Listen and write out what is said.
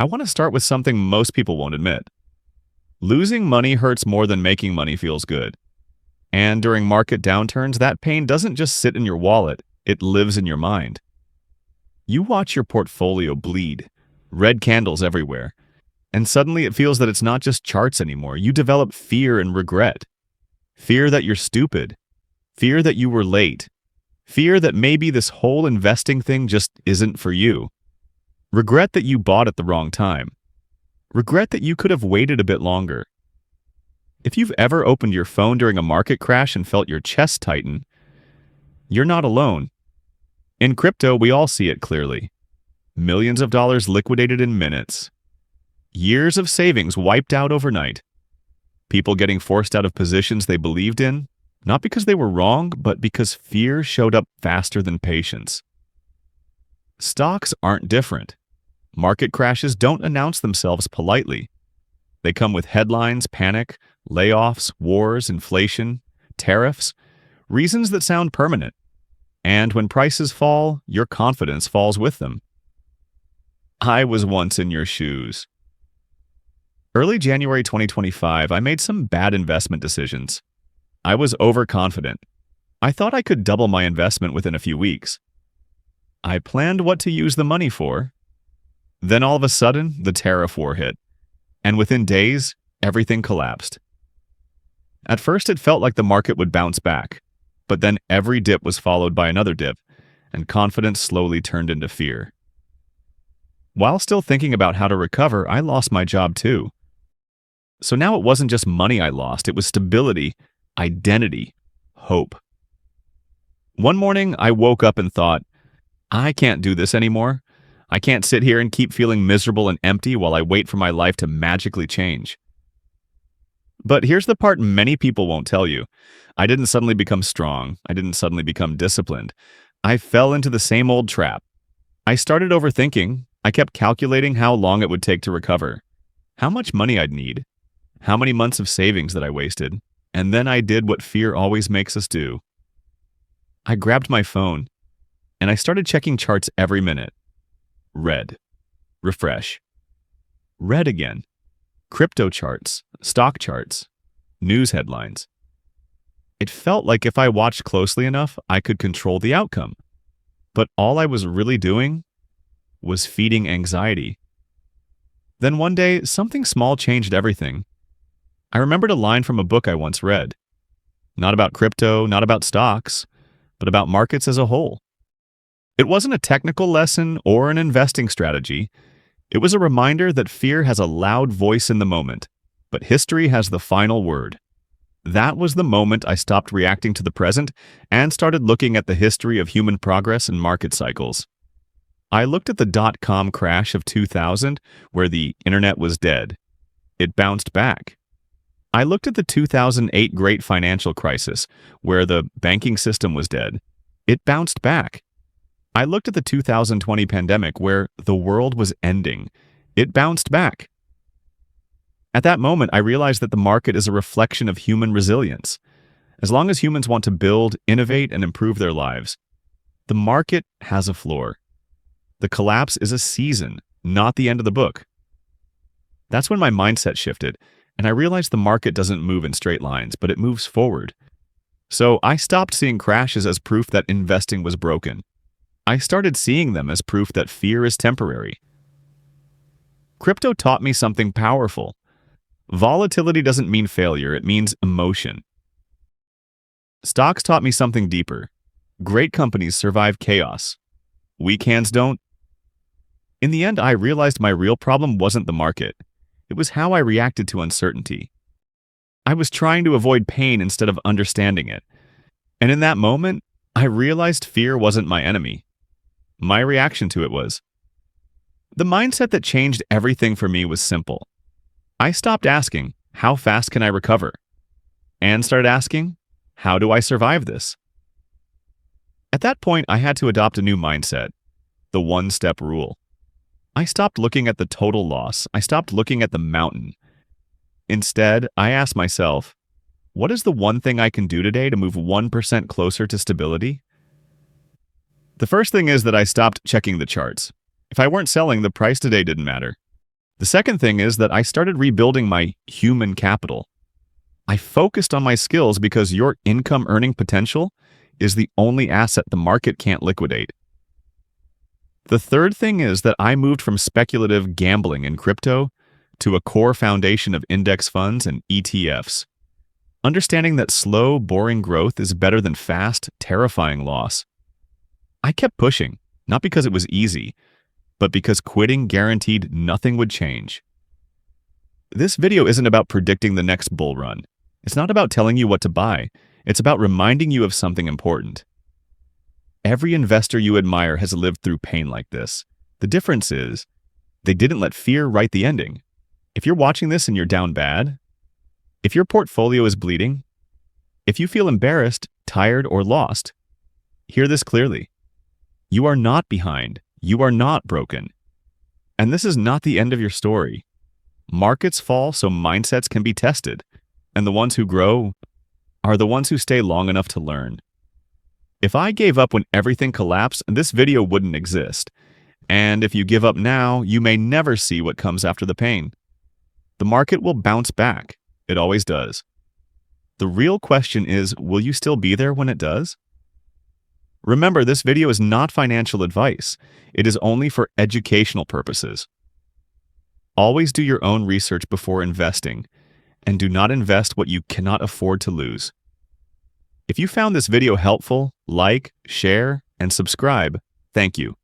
I want to start with something most people won't admit. Losing money hurts more than making money feels good. And during market downturns, that pain doesn't just sit in your wallet, it lives in your mind. You watch your portfolio bleed, red candles everywhere, and suddenly it feels that it's not just charts anymore. You develop fear and regret. Fear that you're stupid. Fear that you were late. Fear that maybe this whole investing thing just isn't for you. Regret that you bought at the wrong time. Regret that you could have waited a bit longer. If you've ever opened your phone during a market crash and felt your chest tighten, you're not alone. In crypto, we all see it clearly. Millions of dollars liquidated in minutes. Years of savings wiped out overnight. People getting forced out of positions they believed in, not because they were wrong, but because fear showed up faster than patience. Stocks aren't different. Market crashes don't announce themselves politely. They come with headlines, panic, layoffs, wars, inflation, tariffs, reasons that sound permanent. And when prices fall, your confidence falls with them. I was once in your shoes. Early January 2025, I made some bad investment decisions. I was overconfident. I thought I could double my investment within a few weeks. I planned what to use the money for. Then all of a sudden, the tariff war hit. And within days, everything collapsed. At first, it felt like the market would bounce back. But then every dip was followed by another dip, and confidence slowly turned into fear. While still thinking about how to recover, I lost my job too. So now it wasn't just money I lost, it was stability, identity, hope. One morning, I woke up and thought, I can't do this anymore. I can't sit here and keep feeling miserable and empty while I wait for my life to magically change. But here's the part many people won't tell you. I didn't suddenly become strong. I didn't suddenly become disciplined. I fell into the same old trap. I started overthinking. I kept calculating how long it would take to recover, how much money I'd need, how many months of savings that I wasted, and then I did what fear always makes us do. I grabbed my phone, and I started checking charts every minute. Red. Refresh. Red again. Crypto charts, stock charts, news headlines. It felt like if I watched closely enough, I could control the outcome. But all I was really doing was feeding anxiety. Then one day, something small changed everything. I remembered a line from a book I once read. Not about crypto, not about stocks, but about markets as a whole. It wasn't a technical lesson or an investing strategy. It was a reminder that fear has a loud voice in the moment, but history has the final word. That was the moment I stopped reacting to the present and started looking at the history of human progress and market cycles. I looked at the dot-com crash of 2000, where the internet was dead. It bounced back. I looked at the 2008 Great Financial Crisis, where the banking system was dead. It bounced back. I looked at the 2020 pandemic, where the world was ending. It bounced back. At that moment, I realized that the market is a reflection of human resilience. As long as humans want to build, innovate, and improve their lives, the market has a floor. The collapse is a season, not the end of the book. That's when my mindset shifted, and I realized the market doesn't move in straight lines, but it moves forward. So I stopped seeing crashes as proof that investing was broken. I started seeing them as proof that fear is temporary. Crypto taught me something powerful. Volatility doesn't mean failure, it means emotion. Stocks taught me something deeper. Great companies survive chaos. Weak hands don't. In the end, I realized my real problem wasn't the market. It was how I reacted to uncertainty. I was trying to avoid pain instead of understanding it. And in that moment, I realized fear wasn't my enemy. My reaction to it was. The mindset that changed everything for me was simple. I stopped asking, how fast can I recover? And started asking, how do I survive this? At that point, I had to adopt a new mindset, the one-step rule. I stopped looking at the total loss. I stopped looking at the mountain. Instead, I asked myself, what is the one thing I can do today to move 1% closer to stability? The first thing is that I stopped checking the charts. If I weren't selling, the price today didn't matter. The second thing is that I started rebuilding my human capital. I focused on my skills because your income earning potential is the only asset the market can't liquidate. The third thing is that I moved from speculative gambling in crypto to a core foundation of index funds and ETFs. Understanding that slow, boring growth is better than fast, terrifying loss. I kept pushing, not because it was easy, but because quitting guaranteed nothing would change. This video isn't about predicting the next bull run. It's not about telling you what to buy. It's about reminding you of something important. Every investor you admire has lived through pain like this. The difference is, they didn't let fear write the ending. If you're watching this and you're down bad, if your portfolio is bleeding, if you feel embarrassed, tired, or lost, hear this clearly. You are not behind. You are not broken. And this is not the end of your story. Markets fall so mindsets can be tested, and the ones who grow are the ones who stay long enough to learn. If I gave up when everything collapsed, this video wouldn't exist. And if you give up now, you may never see what comes after the pain. The market will bounce back. It always does. The real question is, will you still be there when it does? Remember, this video is not financial advice. It is only for educational purposes. Always do your own research before investing, and do not invest what you cannot afford to lose. If you found this video helpful, like, share, and subscribe. Thank you.